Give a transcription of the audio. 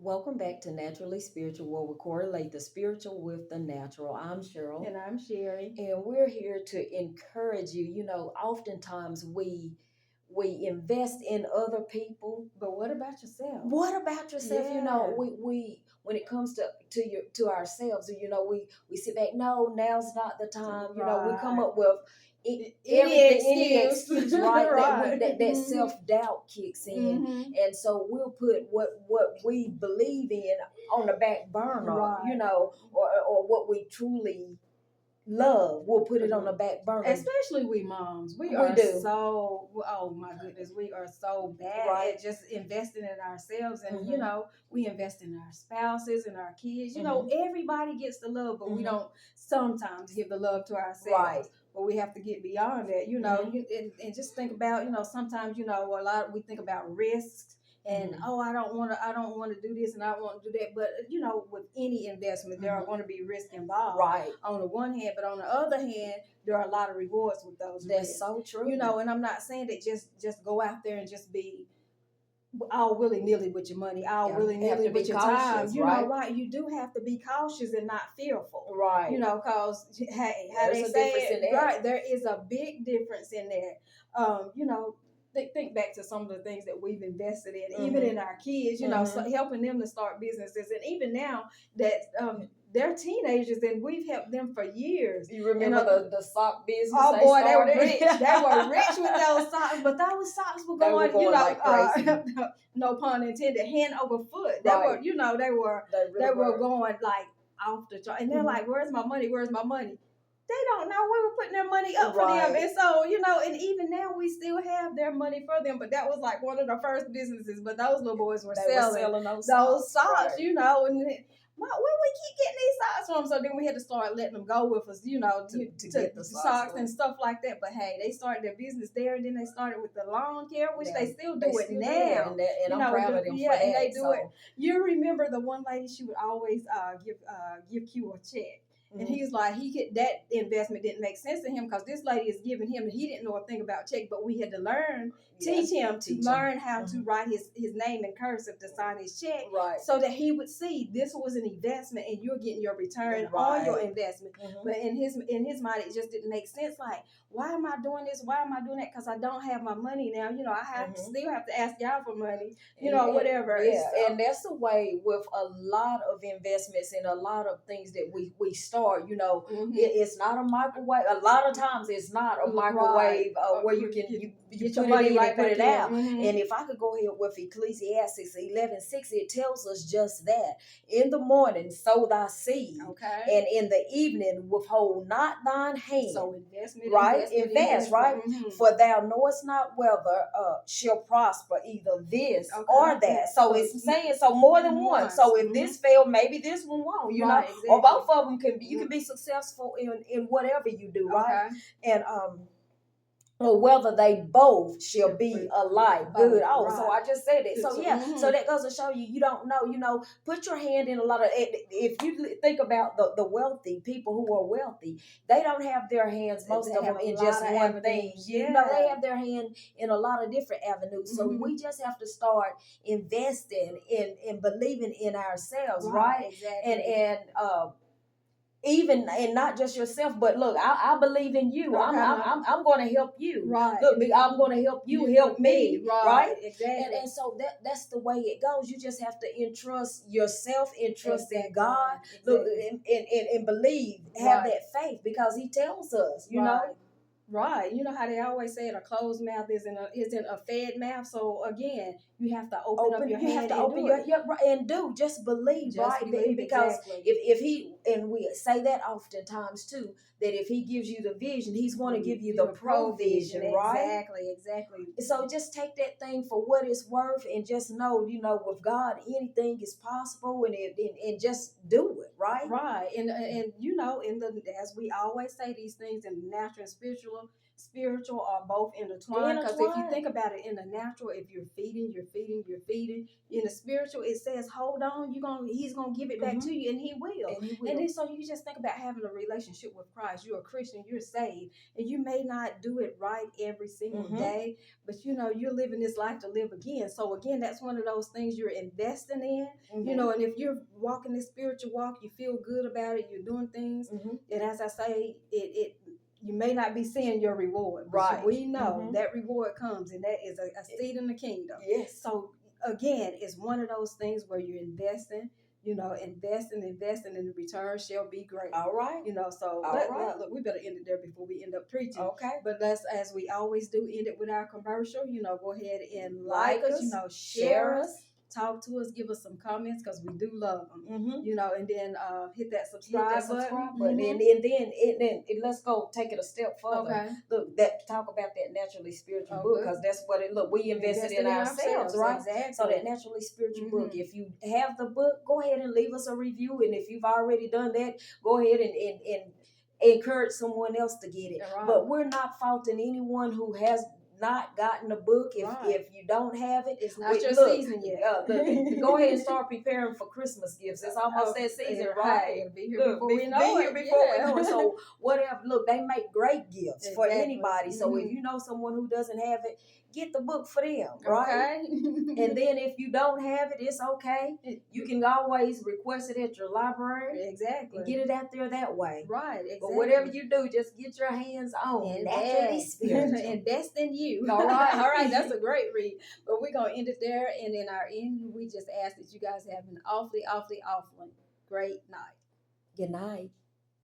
Welcome back to Naturally Spiritual, where we correlate the spiritual with the natural. I'm Cheryl, And I'm Sherry. and we're here to encourage you. Oftentimes we invest in other people. But what about yourself? What about yourself? Yeah. We when it comes to ourselves, we sit back. No, now's not the time. We come Right. up with any excuse, right? Right. That self doubt kicks in, and so we'll put what we believe in on the back burner, Right. or what we truly love. We'll put it on the back burner. Especially we moms. We We are do. so, oh my goodness, we are so bad Right. at just investing in ourselves. And, Mhm. we invest in our spouses and our kids. Everybody gets the love, but we Mhm. don't sometimes give the love to ourselves. Right. But we have to get beyond that, Mhm. and just think about, sometimes, we think about risks and Mhm. oh, I don't want to do this and I don't want to do that. But with any investment, there are Mhm. going to be risks involved. Right. On the one hand, but on the other hand, there are a lot of rewards with those That's risks. so true. And I'm not saying that just go out there and just be all willy nilly with your money, all Yeah, willy you have nilly to be with your cautious, time. right? Right? You do have to be cautious and not fearful. Right. Because hey, how There's they a say difference in it, that. right? There is a big difference in there. Think back to some of the things that we've invested in, even in our kids. So helping them to start businesses, and even now that they're teenagers, and we've helped them for years. You remember the sock business? Oh boy, they were started? rich. They were rich with those socks, but those socks were They were going, going like crazy. no pun intended, hand over foot. They Right. were, they were going like off the chart, and they're Mhm. like, "Where's my money? Where's my money?" They don't know we were putting their money up for them, Right. and so and even now we still have their money for them. But that was like one of the first businesses. But those little boys were They were selling selling those those socks, right. and where we keep getting these socks from? So then we had to start letting them go with us, to get the socks and stuff like that. But hey, they started their business there, and then they started with the lawn care, which Yeah, they still do it still do now. that, and I'm proud of them for that. And they do so. it. You remember the one lady? She would always give Q a check. And he's like, that investment didn't make sense to him because this lady is giving him, and he didn't know a thing about check, but we had to teach him how to write his name in cursive to sign his check, Right. so that he would see this was an investment and you're getting your return on your investment. But in his mind, it just didn't make sense. Like, why am I doing this? Why am I doing that? Because I don't have my money now. I have to still have to ask y'all for money. Whatever. Yeah, and that's the way with a lot of investments and a lot of things that we start. It's not a microwave. A lot of times, it's not a microwave where you can you get put your it money in right and put back it out. in. And if I could go ahead with Ecclesiastes 11:6, it tells us just that. In the morning, sow thy seed, Okay. and in the evening, withhold not thine hand. So investment, right? Invest, right? For thou knowest not whether shall prosper either this or that. So it's saying more than one. So if this failed, maybe this one won't. Exactly. Or both of them can be. You can be successful in whatever you do, right? And or whether they both shall be alike. Good. Oh, so I just said it. So yeah, so that goes to show you don't know. Put your hand in a lot of. If you think about the wealthy people who are wealthy, they don't have their hands, most of them, in just one thing. They have their hand in a lot of different avenues. So we just have to start investing in believing in ourselves, right? Exactly. And even, and not just yourself, but look, I believe in you. I'm going to help you. Right. Look, I'm going to help you help me. Right. Exactly. And so that's the way it goes. You just have to entrust yourself, entrust in God. Look, and believe, have that faith, because He tells us, you know. Right. You know how they always say it, a closed mouth isn't a fed mouth. So again, you have to open up your hand. You have to open and do. Just believe, right? Because if He, and we say that oftentimes too, that if He gives you the vision, He's going to give you the provision, right? Exactly. So just take that thing for what it's worth, and just know, with God, anything is possible, and just do it, right? Right. And as we always say these things in natural and spiritual are both intertwined. Because if you think about it in the natural, if you're feeding, in the spiritual, it says, hold on, he's gonna give it back to you, and he will. And then so you just think about having a relationship with Christ. You're a Christian, you're saved, and you may not do it right every single day, but you're living this life to live again. So again, that's one of those things you're investing in. And if you're walking this spiritual walk, you feel good about it, you're doing things, and as I say, it you may not be seeing your reward, but we know that reward comes, and that is a seed in the kingdom. Yes. So again, it's one of those things where you're investing, investing, and the return shall be great. All right. So look, we better end it there before we end up preaching. Okay. But let's, as we always do, end it with our commercial. Go ahead and like us, share us. Talk to us, give us some comments, because we do love them. And then hit that subscribe button. And then let's go take it a step further. Okay. Look, talk about that naturally spiritual book, because that's what it look. We invested in ourselves, right? Exactly. So that naturally spiritual book. If you have the book, go ahead and leave us a review. And if you've already done that, go ahead and encourage someone else to get it. Right. But we're not faulting anyone who has not gotten the book. If you don't have it, it's not your season yet. Go ahead and start preparing for Christmas gifts. It's almost that season, right? Be here before we know it. So whatever. Look, they make great gifts for anybody. So if you know someone who doesn't have it, get the book for them, right? Okay. And then if you don't have it, it's okay. You can always request it at your library. Exactly. And get it out there that way. Right, exactly. But whatever you do, just get your hands on naturally spiritual. Invest in you. All right. All right, that's a great read. But we're going to end it there. And in our end, we just ask that you guys have an awfully great night. Good night.